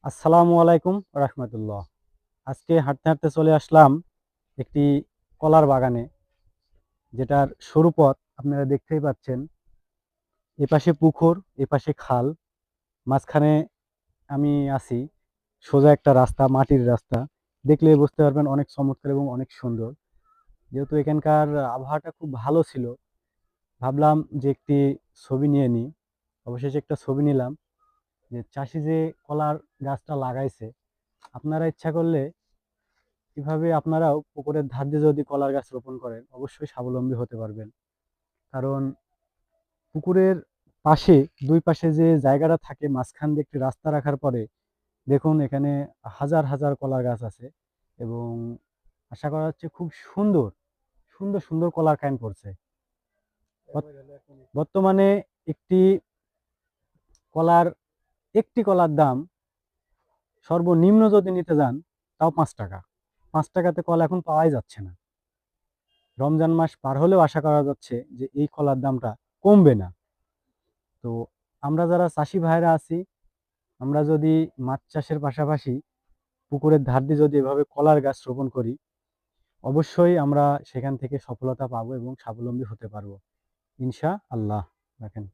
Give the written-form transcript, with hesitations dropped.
আসসালামু আলাইকুম রাহমাতুল্লাহ। আজকে হাঁটতে হাঁটতে চলে আসলাম একটি কলার বাগানে, যেটার সরু পথ আপনারা দেখতেই পাচ্ছেন। এপাশে পুকুর, এপাশে খাল, মাঝখানে আমি আছি। সোজা একটা রাস্তা, মাটির রাস্তা। দেখলে বুঝতে পারবেন অনেক চমৎকার এবং অনেক সুন্দর। যেহেতু এখানকার আবহাওয়াটা খুব ভালো ছিল, ভাবলাম যে একটি ছবি নিয়ে নিই। অবশেষে একটা ছবি নিলাম। যে চাষি যে কলার গাছটা লাগাইছে, আপনারা ইচ্ছা করলে এভাবে আপনারাও পুকুরের ধার দিয়ে যদি কলার গাছ রোপণ করেন, অবশ্যই স্বাবলম্বী হতে পারবেন। কারণ পুকুরের পাশে, দুই পাশে যে জায়গাটা থাকে, মাঝখান দিয়ে একটি রাস্তা রাখার পরে দেখুন এখানে হাজার হাজার কলার গাছ আছে। এবং আশা করা হচ্ছে খুব সুন্দর সুন্দর সুন্দর কলার কাইন পড়ছে। বর্তমানে একটি কলার একটি কলার দাম সর্বনিম্ন যদি নিতে যান, তাও 5 টাকা। 5 টাকাতে কলা এখন পাওয়াই যাচ্ছে না। রমজান মাস পার হলেও আশা করা যাচ্ছে যে এই কলার দামটা কমবে না। তো আমরা যারা চাষি ভাইরা আছি, আমরা যদি মাছ চাষের পাশাপাশি পুকুরের ধার দিয়ে যদি এভাবে কলার গাছ রোপণ করি, অবশ্যই আমরা সেখান থেকে সফলতা পাবো এবং স্বাবলম্বী হতে পারবো ইনশা আল্লাহ। দেখেন।